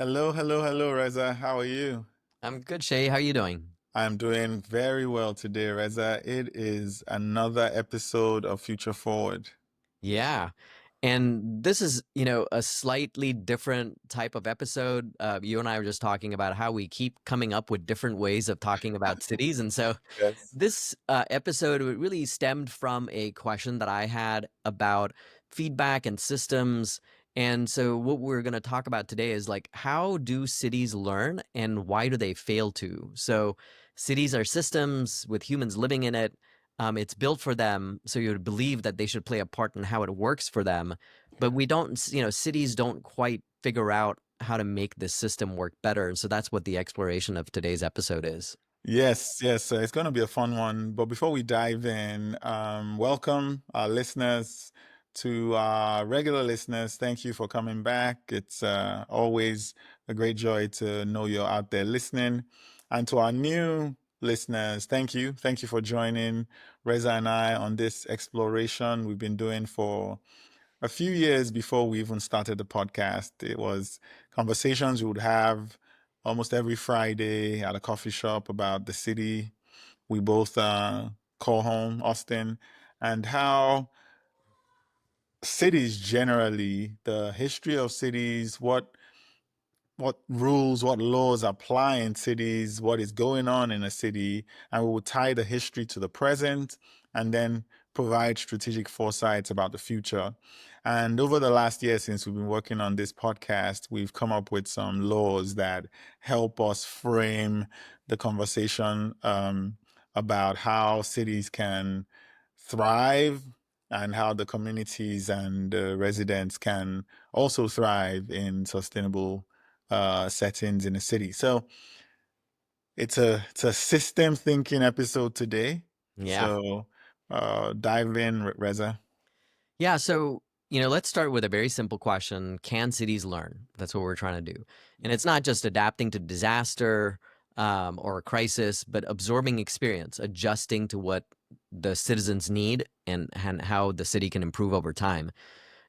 Hello, hello, hello, Reza. How are you? I'm good, Shay. How are you doing? I'm doing very well today, Reza. It is another episode of Future Forward. Yeah. And this is, a slightly different type of episode. You and I were just talking about how we keep coming up with different ways of talking about cities. And so Yes. this episode really stemmed from a question that I had about feedback and systems. And so what we're going to talk about today is like, how do cities learn and why do they fail to? So cities are systems with humans living in it. It's built for them, so you would believe that they should play a part in how it works for them. But we don't, cities don't quite figure out how to make this system work better. And so that's what the exploration of today's episode is. Yes, yes, it's going to be a fun one. But before we dive in, welcome our listeners to our regular listeners. Thank you for coming back. It's always a great joy to know you're out there listening. And to our new listeners, thank you. Thank you for joining Reza and I on this exploration we've been doing for a few years before we even started the podcast. It was conversations we would have almost every Friday at a coffee shop about the city we both call home, Austin, and how cities generally, the history of cities, what rules, what laws apply in cities, what is going on in a city, and we will tie the history to the present and then provide strategic foresights about the future. And over the last year, since we've been working on this podcast, we've come up with some laws that help us frame the conversation about how cities can thrive and how the communities and residents can also thrive in sustainable settings in a city. So it's a system thinking episode today. Yeah. So dive in, Reza. Yeah. So, let's start with a very simple question. Can cities learn? That's what we're trying to do. And it's not just adapting to disaster or a crisis, but absorbing experience, adjusting to what the citizens need and how the city can improve over time.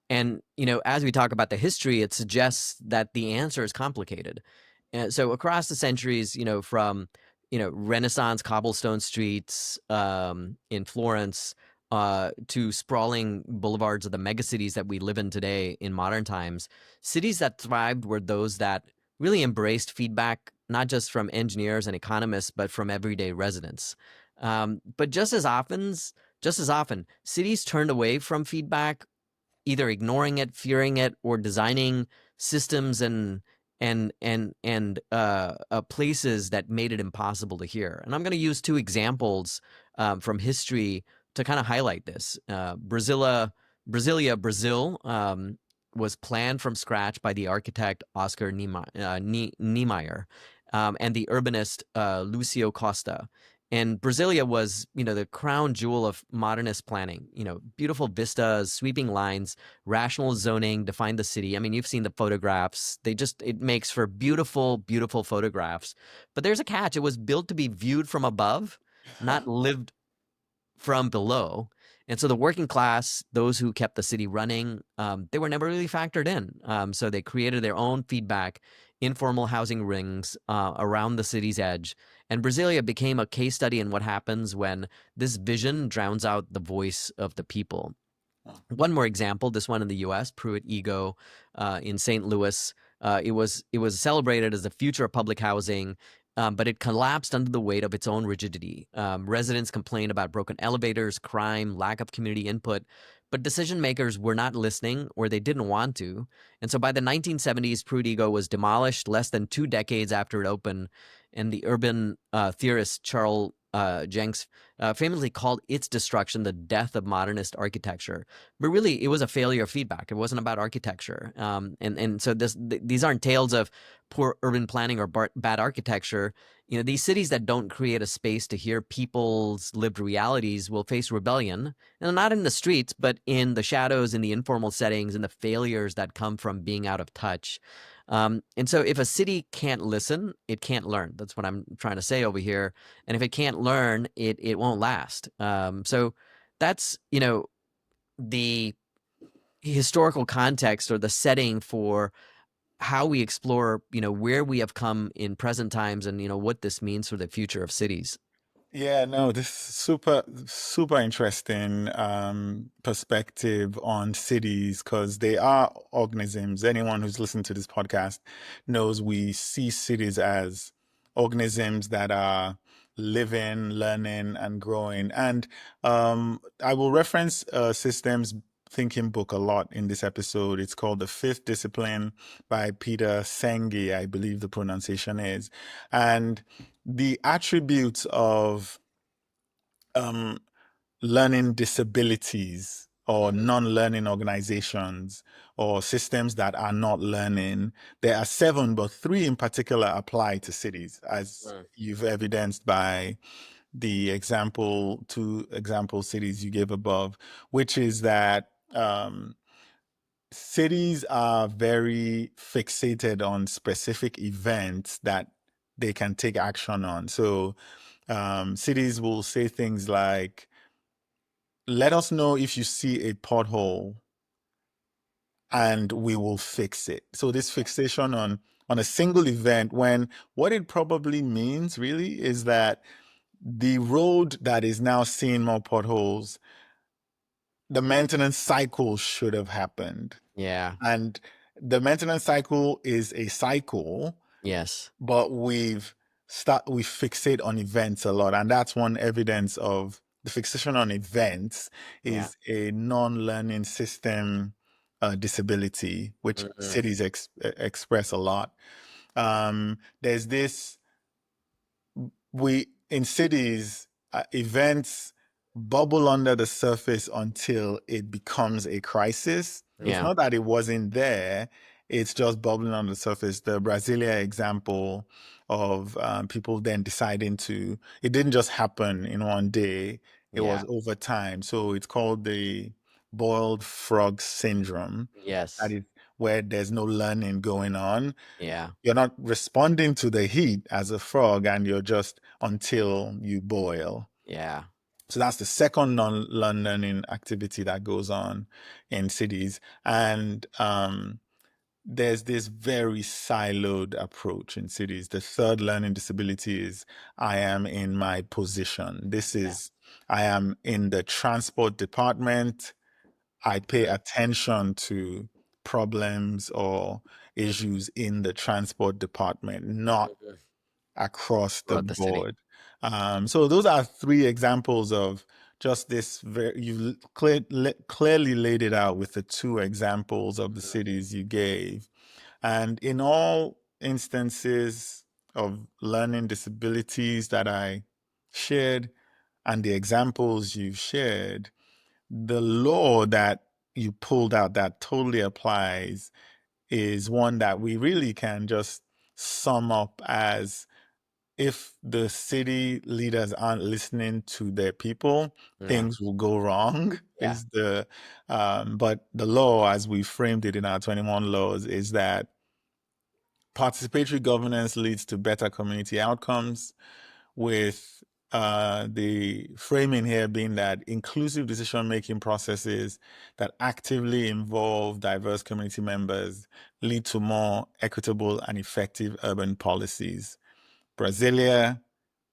And, as we talk about the history, it suggests that the answer is complicated. And so across the centuries, from, Renaissance cobblestone streets in Florence to sprawling boulevards of the megacities that we live in today in modern times, cities that thrived were those that really embraced feedback, not just from engineers and economists, but from everyday residents. But just as often, cities turned away from feedback, either ignoring it, fearing it, or designing systems and places that made it impossible to hear. And I'm going to use two examples from history to kind of highlight this. Brazil, was planned from scratch by the architect Oscar Niemeyer and the urbanist Lucio Costa. And Brasilia was, the crown jewel of modernist planning. Beautiful vistas, sweeping lines, rational zoning defined the city. I mean, you've seen the photographs. It makes for beautiful, beautiful photographs. But there's a catch. It was built to be viewed from above, not lived from below. And so the working class, those who kept the city running, they were never really factored in. So they created their own feedback, informal housing rings around the city's edge. And Brasilia became a case study in what happens when this vision drowns out the voice of the people. One more example, this one in the U.S., Pruitt Ego in St. Louis. It was celebrated as the future of public housing, but it collapsed under the weight of its own rigidity. Residents complained about broken elevators, crime, lack of community input, but decision makers were not listening or they didn't want to. And so by the 1970s, Pruitt Ego was demolished less than 2 decades after it opened, and the urban theorist Charles Jenks famously called its destruction the death of modernist architecture. But really, it was a failure of feedback. It wasn't about architecture. And so these aren't tales of poor urban planning or bad architecture. These cities that don't create a space to hear people's lived realities will face rebellion, and not in the streets, but in the shadows, in the informal settings, and the failures that come from being out of touch. And so if a city can't listen, it can't learn. That's what I'm trying to say over here. And if it can't learn, it won't last. So that's, the historical context or the setting for how we explore, where we have come in present times and, what this means for the future of cities. Yeah, no, this is super interesting perspective on cities because they are organisms. Anyone who's listened to this podcast knows we see cities as organisms that are living, learning, and growing. And I will reference systems thinking book a lot in this episode. It's called The Fifth Discipline by Peter Senge, I believe the pronunciation is. And the attributes of um, learning disabilities or Mhm. non-learning organizations or systems that are not learning. There are seven, but three in particular apply to cities, as Mm. you've evidenced by the two example cities you gave above, which is that cities are very fixated on specific events that they can take action on. So cities will say things like, let us know if you see a pothole and we will fix it. So this fixation on a single event, when what it probably means really is that the road that is now seeing more potholes, the maintenance cycle should have happened. Yeah. And the maintenance cycle is a cycle, Yes. but we fixate on events a lot, and that's one evidence of the fixation on events Yeah. is a non-learning system disability, which Mhm. cities express a lot. There's this we in cities events bubble under the surface until it becomes a crisis. It's Yeah. not that it wasn't there, it's just bubbling on the surface. The Brasilia example of people then deciding to, it didn't just happen in one day, it Yeah. was over time. So it's called the boiled frog syndrome. That Yes. is where there's no learning going on. Yeah. You're not responding to the heat as a frog, and you're just until you boil. Yeah. So that's the second non-learning activity that goes on in cities. And there's this very siloed approach in cities. The third learning disability is I am in my position. Yeah. I am in the transport department. I pay Mhm. attention to problems or issues in the transport department, not Mhm. across the Throughout the city. board. So those are three examples of just this. Clearly laid it out with the two examples of the Mhm. cities you gave, and in all instances of learning disabilities that I shared and the examples you've shared, the law that you pulled out that totally applies is one that we really can just sum up as if the city leaders aren't listening to their people, Yeah. things will go wrong. Yeah. But the law, as we framed it in our 21 laws, is that participatory governance leads to better community outcomes, with the framing here being that inclusive decision making processes that actively involve diverse community members lead to more equitable and effective urban policies. Brasilia,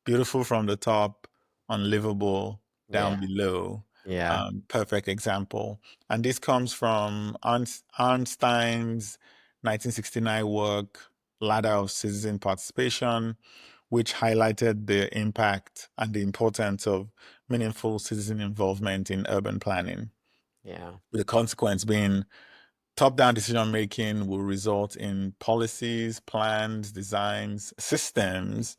beautiful from the top, unlivable Yeah. down below. Yeah. Perfect example. And this comes from Arnstein's 1969 work, Ladder of Citizen Participation, which highlighted the impact and the importance of meaningful citizen involvement in urban planning. Yeah. The consequence being top down decision making will result in policies, plans, designs, systems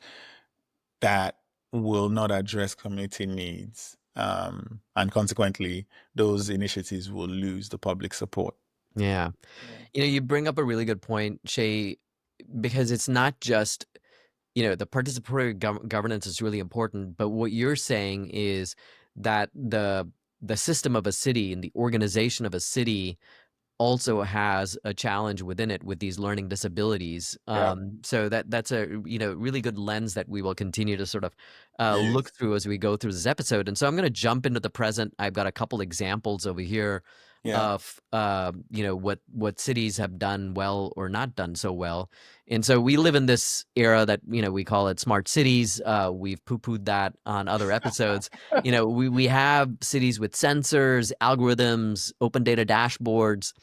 that will not address community needs. And consequently, those initiatives will lose the public support. Yeah. Yeah. You bring up a really good point, Shay, because it's not just, the participatory governance is really important, but what you're saying is that the system of a city and the organization of a city also has a challenge within it with these learning disabilities. Yeah. So that's a really good lens that we will continue to sort of look Yes. through as we go through this episode. And so I'm going to jump into the present. I've got a couple examples over here Yeah. of what cities have done well or not done so well. And so we live in this era that we call it smart cities. We've poo-pooed that on other episodes. We have cities with sensors, algorithms, open data dashboards,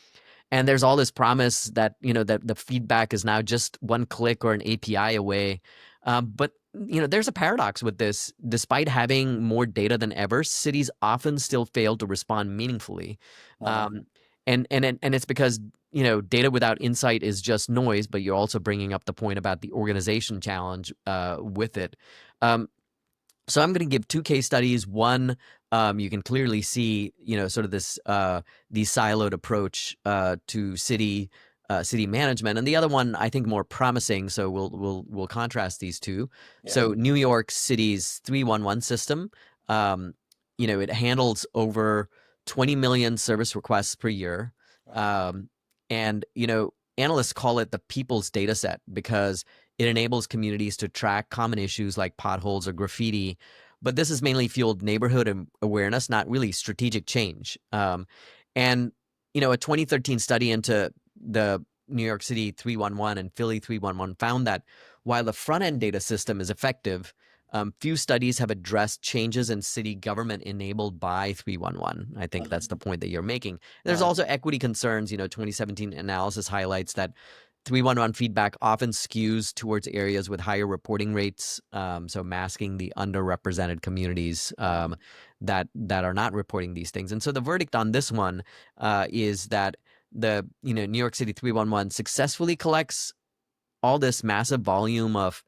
and there's all this promise that that the feedback is now just one click or an API away. But there's a paradox with this. Despite having more data than ever, cities often still fail to respond meaningfully. Uh-huh. um, and it's because data without insight is just noise. But you're also bringing up the point about the organization challenge with it. um, so I'm going to give two case studies. One, you can clearly see, sort of this the siloed approach to city management, and the other one I think more promising. So we'll contrast these two. Yeah. So New York City's 311 system, um, it handles over 20 million service requests per year, Wow. um, and analysts call it the people's data set because it enables communities to track common issues like potholes or graffiti, but this has mainly fueled neighborhood awareness, not really strategic change. And a 2013 study into the New York City 311 and Philly 311 found that while the front end data system is effective, few studies have addressed changes in city government enabled by 311. I think that's the point that you're making. There's Right. also equity concerns. 2017 analysis highlights that 311 feedback often skews towards areas with higher reporting rates, so masking the underrepresented communities that are not reporting these things. And so the verdict on this one is that the New York City 311 successfully collects all this massive volume of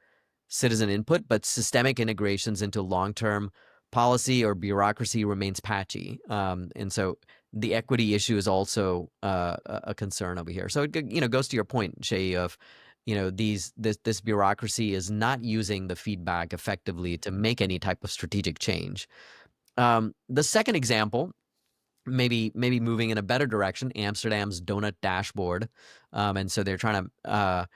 citizen input, but systemic integrations into long-term policy or bureaucracy remains patchy. And so the equity issue is also a concern over here. So it goes to your point, Shay, of this bureaucracy is not using the feedback effectively to make any type of strategic change. The second example, maybe moving in a better direction, Amsterdam's donut dashboard, and so they're trying to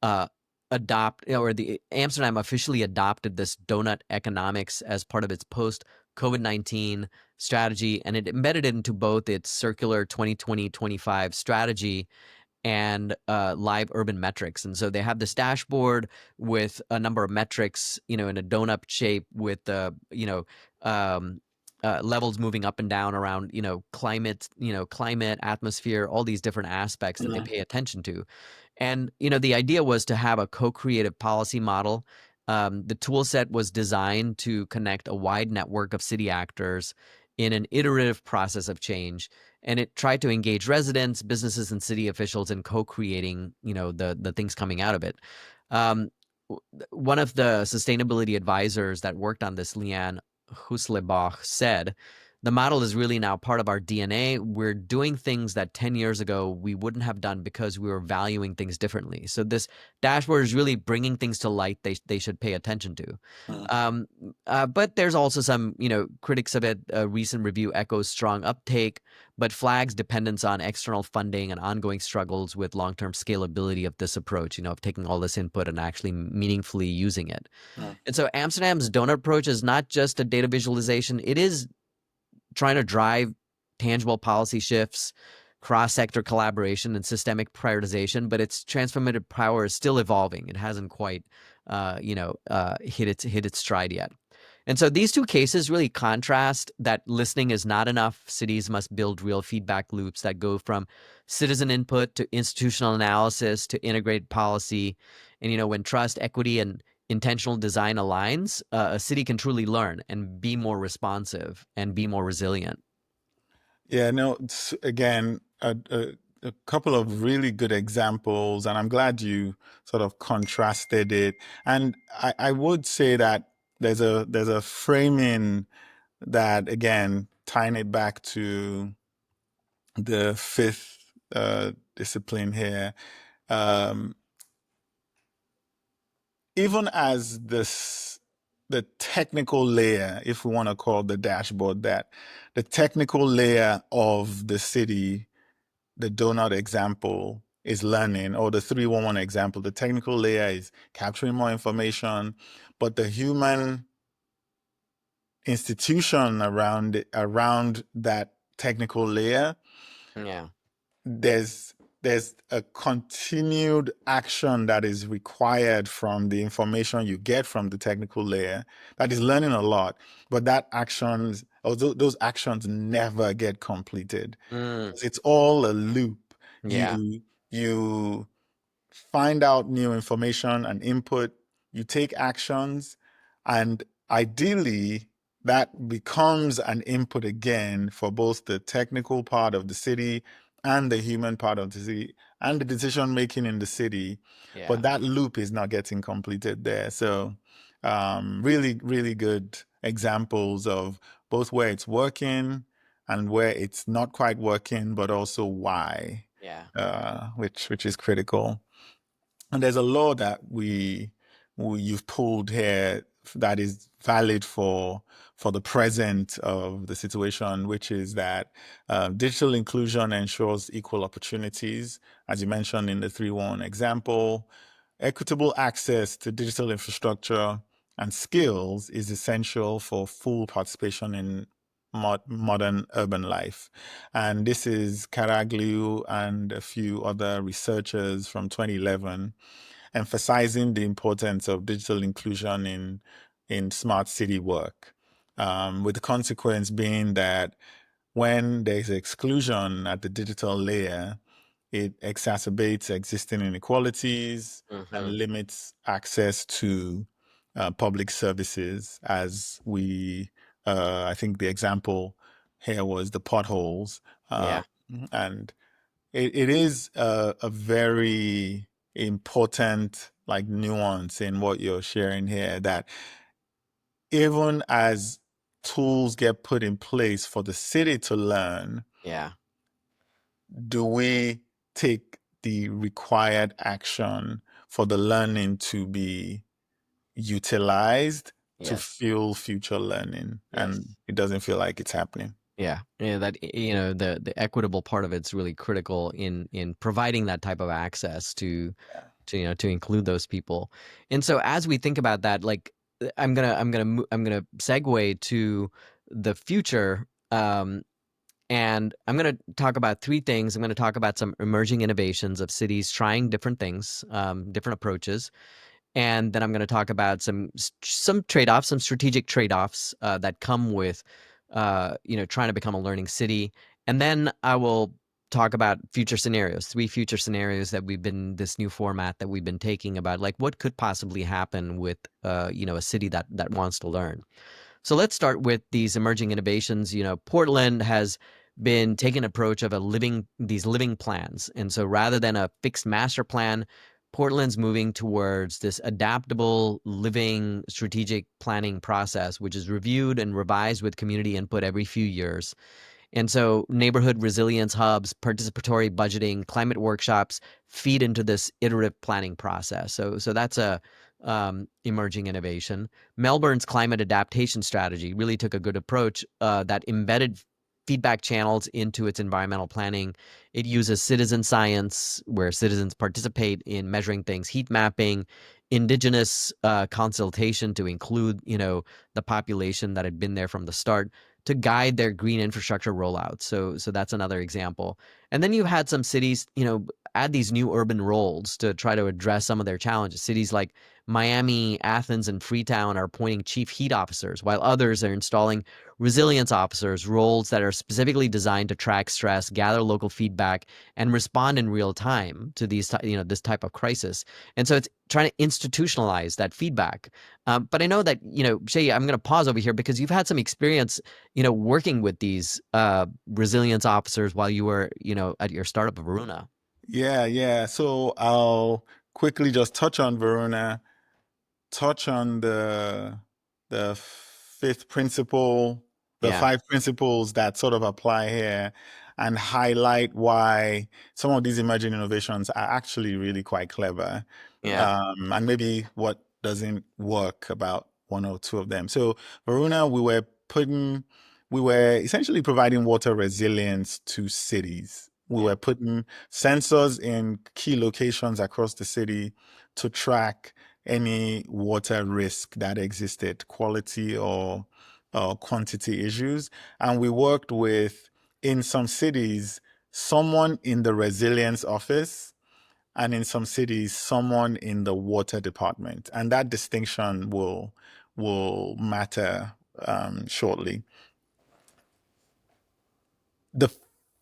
uh, adopt, or the Amsterdam officially adopted this donut economics as part of its post COVID-19 strategy, and it embedded it into both its circular 2020-25 strategy and live urban metrics. And so they have this dashboard with a number of metrics, in a donut shape with the, um, levels moving up and down around, climate, atmosphere, all these different aspects that they Mhm. pay attention to. And the idea was to have a co-creative policy model. The tool set was designed to connect a wide network of city actors in an iterative process of change, and it tried to engage residents, businesses, and city officials in co-creating, the things coming out of it. Um, One of the sustainability advisors that worked on this, Leanne Huslebach, said, "The model is really now part of our DNA. We're doing things that 10 years ago we wouldn't have done because we were valuing things differently." So this dashboard is really bringing things to light they should pay attention to. Mhm. Um, but there's also some, critics of it. A recent review echoes strong uptake, but flags dependence on external funding and ongoing struggles with long-term scalability of this approach, of taking all this input and actually meaningfully using it. Mhm. And so Amsterdam's donut approach is not just a data visualization. It is trying to drive tangible policy shifts, cross-sector collaboration, and systemic prioritization, but its transformative power is still evolving. It hasn't quite, hit its stride yet. And so these two cases really contrast that listening is not enough. Cities must build real feedback loops that go from citizen input to institutional analysis to integrated policy. And when trust, equity, and intentional design aligns, a city can truly learn and be more responsive and be more resilient. Yeah, no, again, a couple of really good examples, and I'm glad you sort of contrasted it. And I would say that there's a framing that, again, tying it back to the fifth discipline here. Um, Even as the technical layer, if we want to call the dashboard that, the technical layer of the city, the donut example is learning, or the 311 example, the technical layer is capturing more information, but the human institution around that technical layer Yeah. there's there's a continued action that is required from the information you get from the technical layer that is learning a lot, but that actions, although those actions never get completed. Mm, It's all a loop. yeah. You find out new information and input, you take actions, and ideally that becomes an input again for both the technical part of the city and the human part of the city and the decision making in the city. But Yeah. that loop is not getting completed there. So, really, really good examples of both where it's working and where it's not quite working, but also why, Yeah. which is critical. And there's a law that we you've pulled here that is valid for the present of the situation, which is that digital inclusion ensures equal opportunities, as you mentioned in the 3-1 example. Equitable access to digital infrastructure and skills is essential for full participation in modern urban life. And this is Caraglio and a few other researchers from 2011 emphasizing the importance of digital inclusion in smart city work, with the consequence being that when there's exclusion at the digital layer, it exacerbates existing inequalities and Hmm. limits access to public services. I think the example here was the potholes, uh, Yeah. and it is a very important like nuance in what you're sharing here that even as tools get put in place for the city to learn, Yeah. do we take the required action for the learning to be utilized to Yes. fuel future learning? And Yes. it doesn't feel like it's happening. Yeah, yeah, that the equitable part of it's really critical in providing that type of access Yeah. to to include those people. And so as we think about that, like I'm gonna segue to the future, and I'm gonna talk about three things. I'm gonna talk about some emerging innovations of cities trying different things, different approaches, and then I'm going to talk about some trade-offs, some strategic trade-offs that come with trying to become a learning city, and then I will talk about future scenarios, three future scenarios that we've been this new format that we've been taking about like what could possibly happen with a city that wants to learn. So let's start with these emerging innovations. Portland has been taking an approach of these living plans. And so rather than a fixed master plan, Portland's moving towards this adaptable living strategic planning process, which is reviewed and revised with community input every few years. And so neighborhood resilience hubs, participatory budgeting, climate workshops feed into this iterative planning process. So that's a emerging innovation. Melbourne's climate adaptation strategy really took a good approach that embedded feedback channels into its environmental planning. It uses citizen science, where citizens participate in measuring things, heat mapping, indigenous consultation to include, the population that had been there from the start to guide their green infrastructure rollout. So that's another example. And then you had some cities, add these new urban roles to try to address some of their challenges. Cities like Miami, Athens, and Freetown are appointing chief heat officers, while others are installing resilience officers, roles that are specifically designed to track stress, gather local feedback, and respond in real time to this type of crisis. And so it's trying to institutionalize that feedback. But I know that, Shay, I'm going to pause over here because you've had some experience, working with these resilience officers while you were, at your startup of Varuna. Yeah, yeah. So I'll quickly just touch on Verona, touch on the fifth principle, the Yeah, 5 principles that sort of apply here, and highlight why some of these emerging innovations are actually really quite clever, yeah, and maybe what doesn't work about one or two of them. So Verona, we were essentially providing water resilience to cities. We yeah, were putting sensors in key locations across the city to track any water risk that existed, quality or quantity issues. And we worked with, in some cities, someone in the resilience office, and in some cities, someone in the water department. And that distinction will matter shortly. The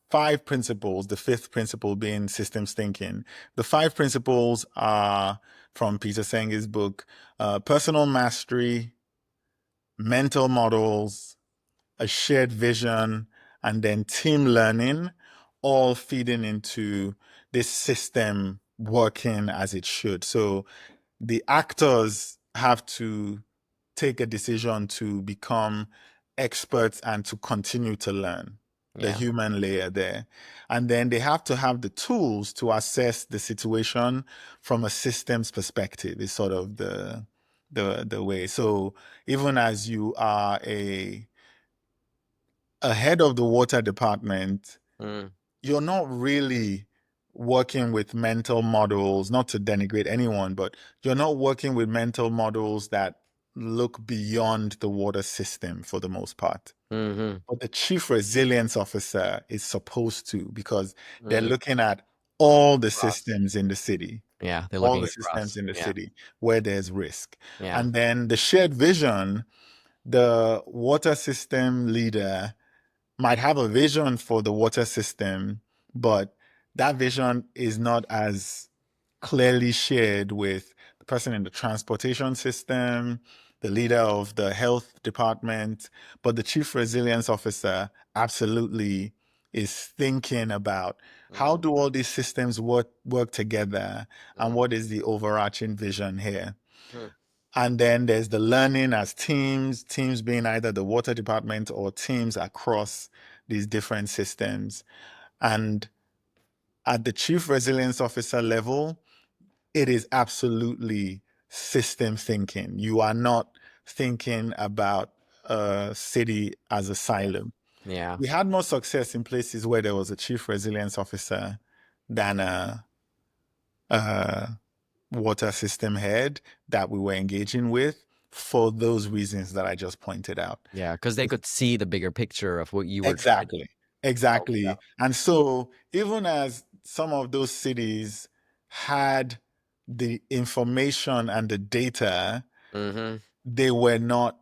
five principles, the fifth principle being systems thinking. The five principles are from Peter Senge's book, personal mastery, mental models, a shared vision, and then team learning, all feeding into this system working as it should. So the actors have to take a decision to become experts and to continue to learn, the Yeah. human layer there. And then they have to have the tools to assess the situation from a systems perspective, is sort of the way. So even as you are a head of the water department, Mm, you're not really working with mental models, not to denigrate anyone, but you're not working with mental models that look beyond the water system for the most part. mm-hmm, But the chief resilience officer is supposed to, because they're mm. looking at all the Across. systems in the city, Yeah, they're all looking the systems across. in the Yeah, city where there's risk. yeah. And then the shared vision, the water system leader might have a vision for the water system, but that vision is not as clearly shared with the person in the transportation system, the leader of the health department. But the chief resilience officer absolutely is thinking about how Mm, do all these systems work together, and mm, what is the overarching vision here. mm, And then there's the learning as teams, teams being either the water department or teams across these different systems. And at the chief resilience officer level, it is absolutely system thinking. You are not thinking about a city as a silo. yeah, We had more success in places where there was a chief resilience officer than a water system head that we were engaging with, for those reasons that I just pointed out. yeah. Because they could see the bigger picture of what you were trying to Exactly. help. Exactly. And so, even as some of those cities had the information and the data, Mm-hmm. they were not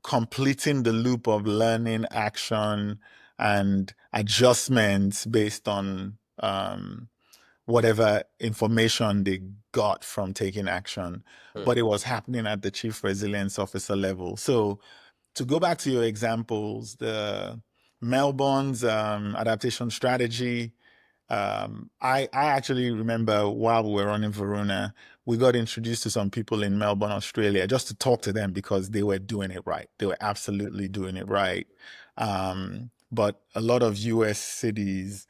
completing the loop of learning, action, and adjustments based on whatever information they got from taking action. Mm, But it was happening at the chief resilience officer level. So, to go back to your examples, the Melbourne's adaptation strategy, I actually remember while we were running Verona, we got introduced to some people in Melbourne, Australia, just to talk to them because they were doing it right. They were absolutely doing it right. But a lot of US cities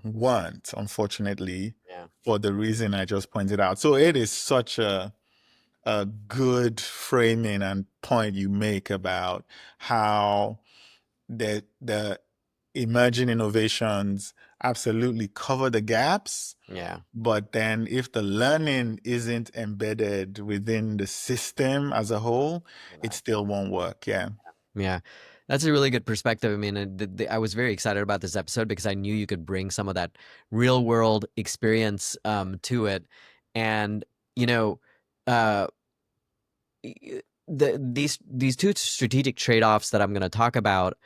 weren't, unfortunately, yeah, for the reason I just pointed out. So it is such a good framing and point you make about how the emerging innovations absolutely cover the gaps, yeah. but then if the learning isn't embedded within the system as a whole, it still won't work. Yeah. Yeah, that's a really good perspective. I mean, I was very excited about this episode because I knew you could bring some of that real world experience to it, and you know, uh, these two strategic trade offs that I'm going to talk about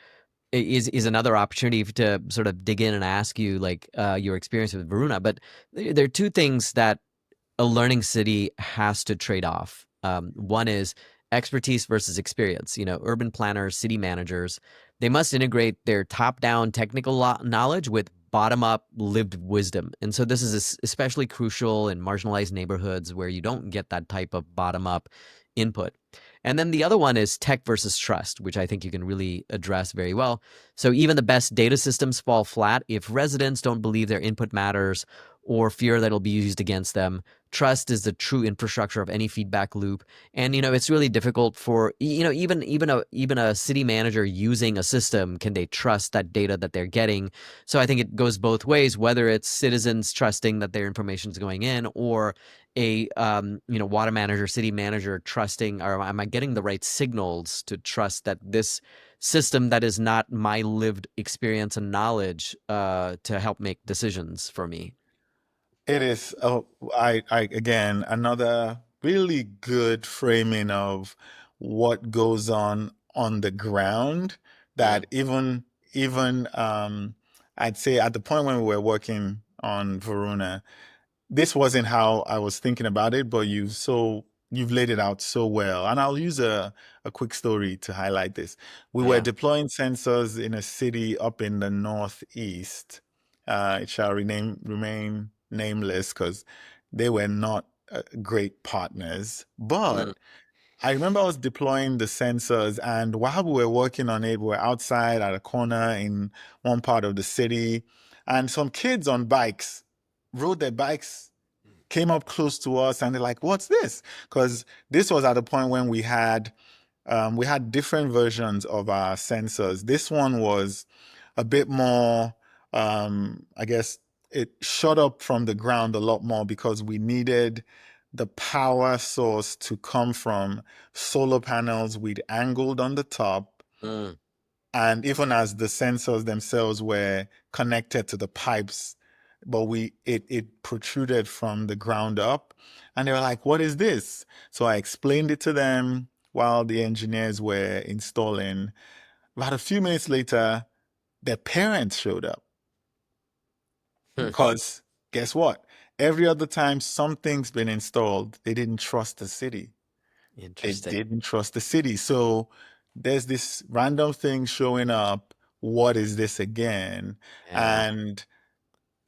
is another opportunity to sort of dig in and ask you like your experience with Varuna. But there are two things that a learning city has to trade off. One is expertise versus experience. You know, urban planners, city managers, they must integrate their top-down technical knowledge with bottom-up lived wisdom. And so this is especially crucial in marginalized neighborhoods where you don't get that type of bottom-up input. And then the other one is tech versus trust, which I think you can really address very well. So even the best data systems fall flat if residents don't believe their input matters or fear that it'll be used against them. Trust is the true infrastructure of any feedback loop. And it's really difficult for even a city manager using a system, can they trust that data that they're getting? So I think it goes both ways, whether it's citizens trusting that their information is going in, or a water manager, city manager trusting, or am I getting the right signals to trust that this system that is not my lived experience and knowledge to help make decisions for me. It is, again, another really good framing of what goes on the ground Mm, that even I'd say at the point when we were working on Varuna, this wasn't how I was thinking about it, but you've laid it out so well. And I'll use a quick story to highlight this. We were yeah. deploying sensors in a city up in the northeast. It shall remain nameless because they were not great partners. Mm, But I remember I was deploying the sensors, and while we were working on it, we were outside at a corner in one part of the city, and some kids on bikes rode their bikes, came up close to us, and they're like, "What's this?" Because this was at a point when we had different versions of our sensors. This one was a bit more, I guess it shot up from the ground a lot more because we needed the power source to come from solar panels we'd angled on the top. mm, And even as the sensors themselves were connected to the pipes, but it protruded from the ground up. And they were like, "What is this?" So I explained it to them while the engineers were installing. About a few minutes later, their parents showed up hmm. because guess what? Every other time something's been installed, they didn't trust the city. They Interesting. didn't trust the city. So there's this random thing showing up. What is this again? Yeah. And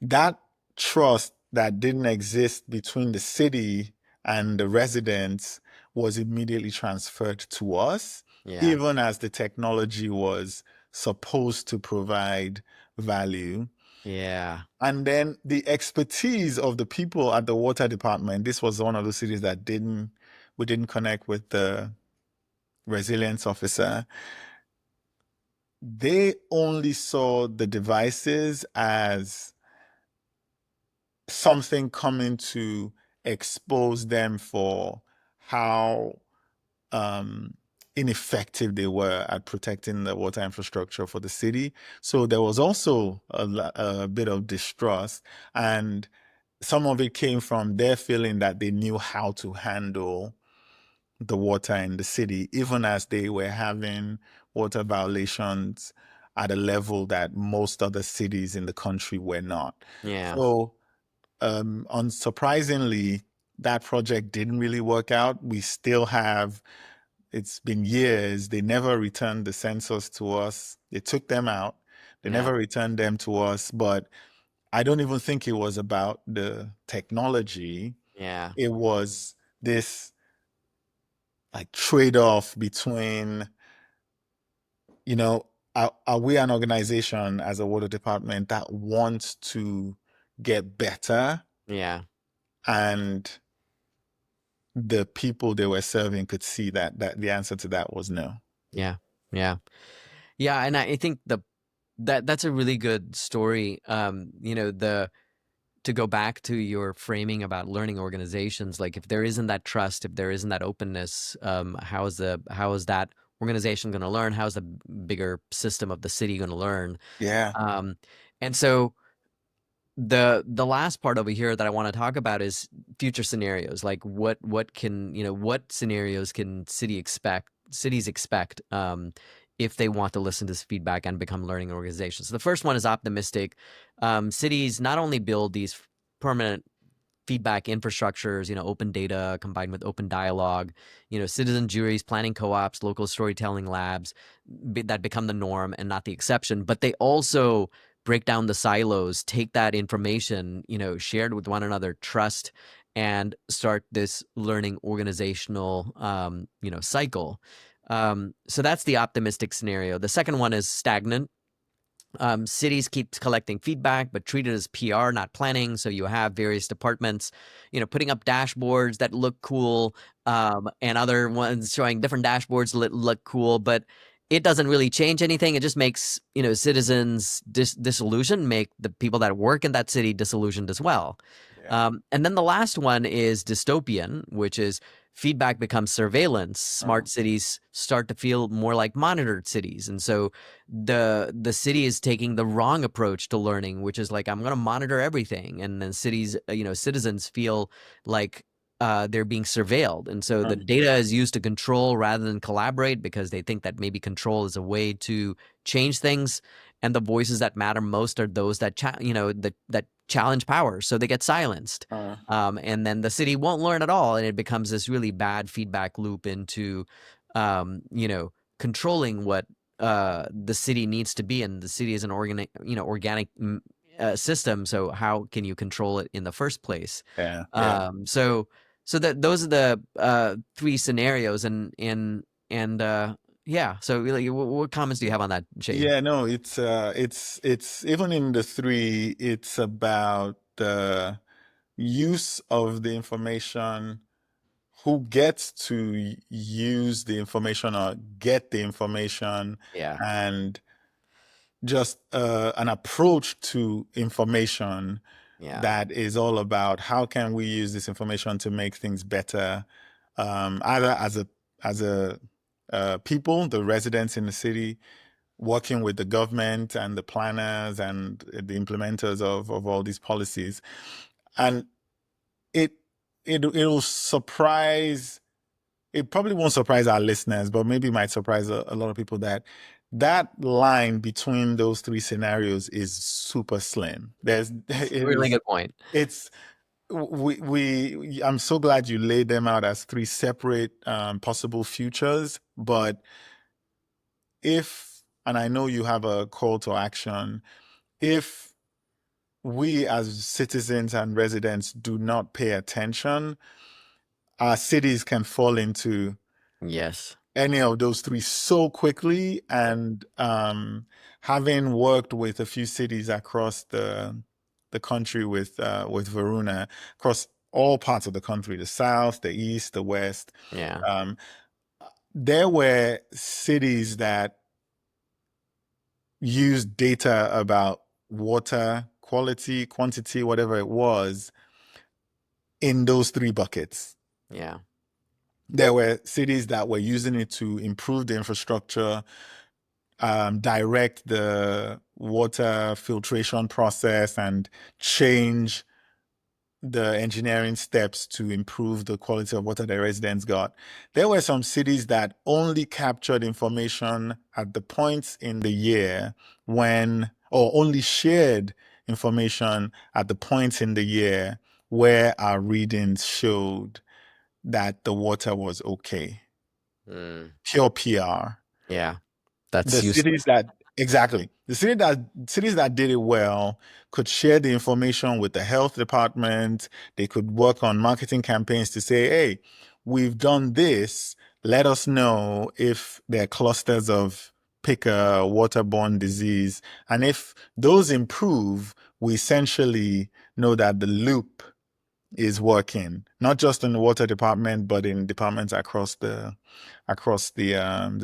that trust that didn't exist between the city and the residents was immediately transferred to us, Yeah. even as the technology was supposed to provide value. Yeah. And then the expertise of the people at the water department, this was one of the cities that we didn't connect with the resilience officer. They only saw the devices as something coming to expose them for how um, ineffective they were at protecting the water infrastructure for the city. So there was also a bit of distrust, and some of it came from their feeling that they knew how to handle the water in the city, even as they were having water violations at a level that most other cities in the country were not. Yeah. So unsurprisingly, that project didn't really work out. We still have, it's been years, they never returned the sensors to us. They took them out, they Yeah. never returned them to us. But I don't even think it was about the technology. Yeah. It was this like trade-off between, you know, are we an organization as a water department that wants to get better, Yeah. and the people they were serving could see that the answer to that was no. Yeah. Yeah. Yeah. And I think that's a really good story. The to go back to your framing about learning organizations, like if there isn't that trust, if there isn't that openness, how is that organization going to learn? How's the bigger system of the city going to learn? Yeah. Um, and so the last part over here that I want to talk about is future scenarios. Like what can what scenarios can cities expect if they want to listen to this feedback and become learning organizations. So the first one is optimistic. Cities not only build these permanent feedback infrastructures, open data combined with open dialogue, citizen juries, planning co-ops, local storytelling labs that become the norm and not the exception. But they also break down the silos, take that information, shared with one another, trust, and start this learning organizational, cycle. So that's the optimistic scenario. The second one is stagnant. Cities keep collecting feedback, but treat it as PR, not planning. So you have various departments, putting up dashboards that look cool, and other ones showing different dashboards that look cool, but it doesn't really change anything. It just makes citizens disillusioned, make the people that work in that city disillusioned as well. Yeah. And then the last one is dystopian, which is feedback becomes surveillance. Uh, Smart cities start to feel more like monitored cities, and so the city is taking the wrong approach to learning, which is like, I'm going to monitor everything, and then citizens feel like they're being surveilled, and so the uh, data is used to control rather than collaborate, because they think that maybe control is a way to change things, and the voices that matter most are those that that challenge power, so they get silenced. uh, And then the city won't learn at all, and it becomes this really bad feedback loop into controlling what the city needs to be, and the city is an organic system. So how can you control it in the first place? yeah. Yeah. So that those are the three scenarios, and yeah. So really, what comments do you have on that, Shay? Yeah, no, it's even in the three, it's about the use of the information, who gets to use the information or get the information, Yeah, and just an approach to information yeah, that is all about how can we use this information to make things better, either as a people, the residents in the city, working with the government and the planners and the implementers of all these policies. And it it'll surprise, it probably won't surprise our listeners, but maybe it might surprise a lot of people that that line between those three scenarios is super slim. There's it really is good point. it's we I'm so glad you laid them out as three separate possible futures. But if, and I know you have a call to action, if we as citizens and residents do not pay attention, our cities can fall into Yes. any of those three so quickly. Yeah. And having worked with a few cities across the country with Varuna, across all parts of the country, the south, the east, the west, Yeah. um, there were cities that used data about water quality, quantity, whatever it was, in those three buckets. Yeah. There were cities that were using it to improve the infrastructure, direct the water filtration process, and change the engineering steps to improve the quality of water the residents got. There were some cities that only captured information at the points in the year when, or only shared information at the points in the year where our readings showed that the water was okay. Mm. Pure PR. Yeah. That's The cities useless. that exactly the cities that did it well could share the information with the health department. They could work on marketing campaigns to say, "Hey, we've done this. Let us know if there are clusters of pick a waterborne disease, and if those improve, we essentially know that the loop is working, not just in the water department, but in departments across the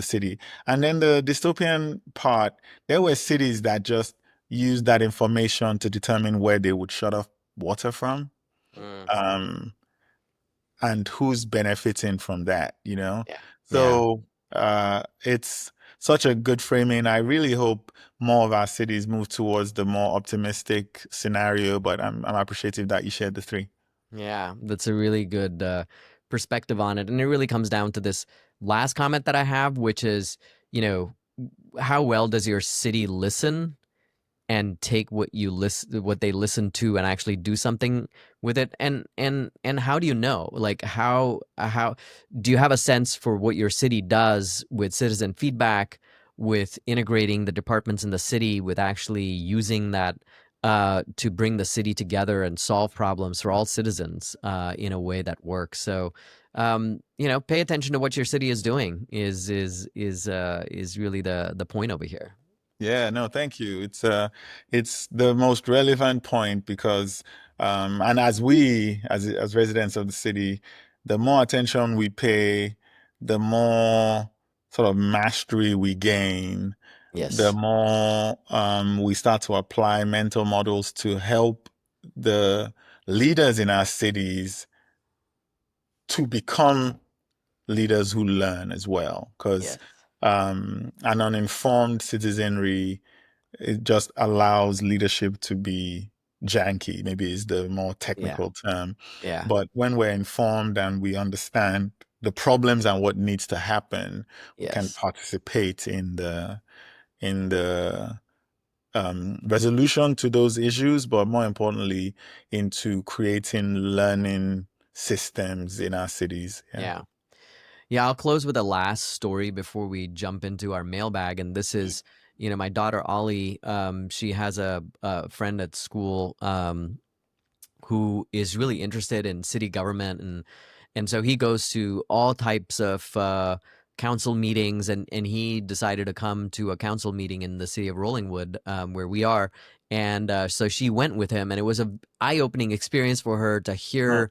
city." And then the dystopian part, there were cities that just used that information to determine where they would shut off water from, Mm. um, and who's benefiting from that, Yeah. Yeah. So it's such a good framing. I really hope more of our cities move towards the more optimistic scenario, but I'm appreciative that you shared the three. Yeah. That's a really good perspective on it. And it really comes down to this last comment that I have, which is, you know, how well does your city listen and take what they listen to and actually do something with it? And how do you know, like, how do you have a sense for what your city does with citizen feedback, with integrating the departments in the city, with actually using that to bring the city together and solve problems for all citizens in a way that works? So pay attention to what your city is doing is really the point over here. Yeah, no, thank you. It's the most relevant point because and as we as residents of the city, the more attention we pay, the more sort of mastery we gain, the Yes. more we start to apply mental models to help the leaders in our cities to become leaders who learn as well. Because Yes. an uninformed citizenry, it just allows leadership to be janky, maybe is the more Yeah. technical term. Yeah. But when we're informed and we understand the problems and what needs to happen, we can Yes. participate in the resolution to those issues, but more importantly, into creating learning systems in our cities. Yeah. Yeah. Yeah, I'll close with a last story before we jump into our mailbag. And this is, my daughter Ollie. She has a friend at school who is really interested in city government, and so he goes to all types of council meetings, and he decided to come to a council meeting in the city of Rollingwood, where we are. And so she went with him, and it was a eye-opening experience for her to Mm. hear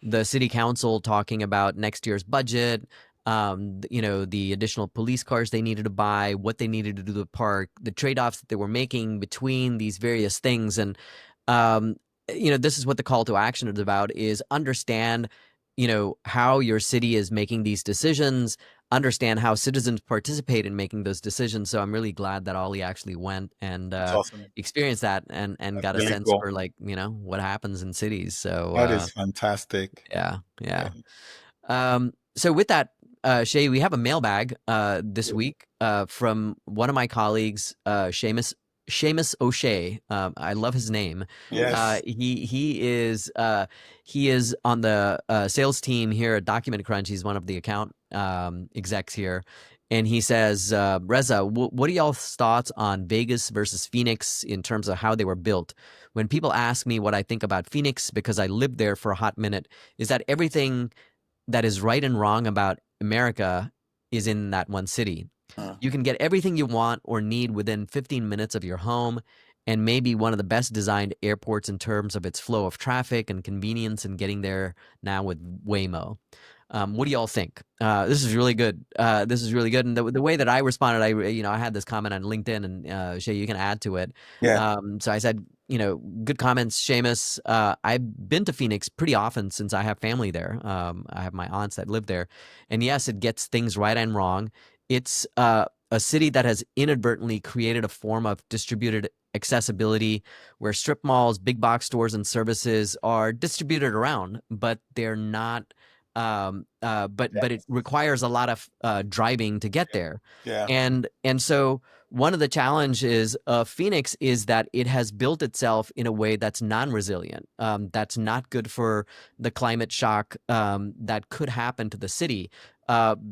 the city council talking about next year's budget, the additional police cars they needed to buy, what they needed to do to the park, the trade-offs that they were making between these various things. And um, this is what the call to action is about: is understand, how your city is making these decisions, understand how citizens participate in making those decisions. So I'm really glad that Ollie actually went and That's awesome. experienced that, and That's got a really sense cool. for, like, what happens in cities. So That is fantastic. yeah, yeah. Yeah. So with that, Shay, we have a mailbag this week from one of my colleagues, Seamus O'Shea. I love his name. Yes. He is on the sales team here at Document Crunch. He's one of the account execs here, and he says, Reza, what are y'all's thoughts on Vegas versus Phoenix in terms of how they were built? When people ask me what I think about Phoenix, because I lived there for a hot minute, is that everything that is right and wrong about America is in that one city. Uh, You can get everything you want or need within 15 minutes of your home, and maybe one of the best designed airports in terms of its flow of traffic and convenience in getting there now with Waymo. What do y'all think? This is really good. This is really good. And the way that I responded, I had this comment on LinkedIn, and Shay, you can add to it. yeah. So I said, good comments, Seamus. I've been to Phoenix pretty often since I have family there. I have my aunts that live there, and yes, it gets things right and wrong. It's a city that has inadvertently created a form of distributed accessibility where strip malls, big box stores, and services are distributed around, but they're not but it requires a lot of driving to get there. Yeah. And so one of the challenges of Phoenix is that it has built itself in a way that's non-resilient. That's not good for the climate shock that could happen to the city.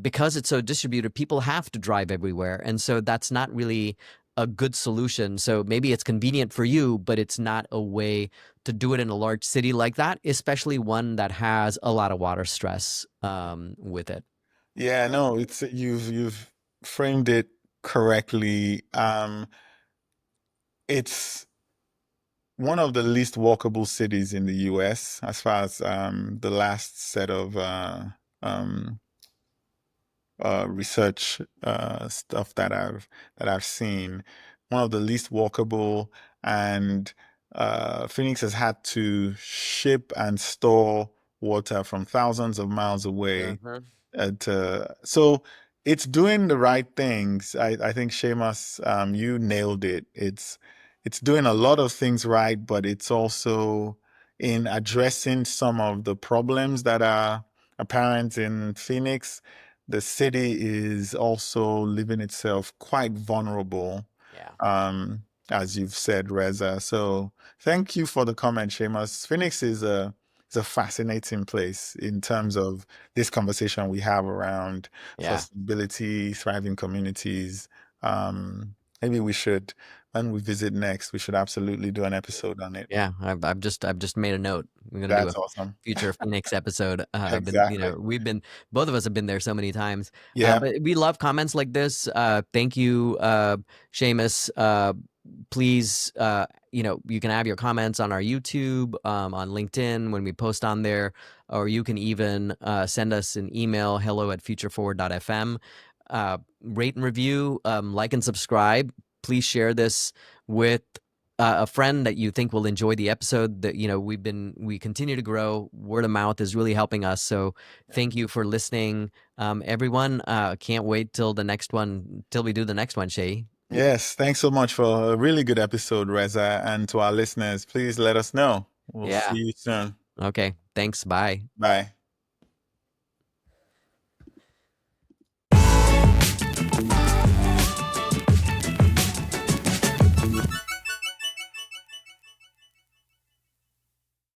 Because it's so distributed, people have to drive everywhere, and so that's not really a good solution. So maybe it's convenient for you, but it's not a way to do it in a large city like that, especially one that has a lot of water stress with it. Yeah, no, it's you've framed it correctly. It's one of the least walkable cities in the US as far as the last set of um, research stuff that I've seen. One of the least walkable, and Phoenix has had to ship and store water from thousands of miles away. Mhm. So it's doing the right things. I think Seamus, you nailed it. It's doing a lot of things right, but it's also in addressing some of the problems that are apparent in Phoenix. The city is also leaving itself quite vulnerable, Yeah. as you've said, Reza. So thank you for the comment, Seamus. Phoenix is a fascinating place in terms of this conversation we have around Yeah. sustainability, thriving communities. Um, Maybe we should, when we visit next, we should absolutely do an episode on it. Yeah, I've just made a note. We're gonna do a That's awesome. future Phoenix episode. I've been, Exactly. we've been, both of us have been there so many times. Yeah. But we love comments like this. Thank you, Seamus. Please, you can have your comments on our YouTube, on LinkedIn when we post on there, or you can even send us an email, hello@future4.fm. Rate and review, like and subscribe. Please share this with a friend that you think will enjoy the episode. That we continue to grow. Word of mouth is really helping us. So thank you for listening, everyone. Can't wait till we do the next one, Shay. Yes. Thanks so much for a really good episode, Reza. And to our listeners, please let us know. We'll see Yeah. you soon. Okay. Thanks. Bye. Bye.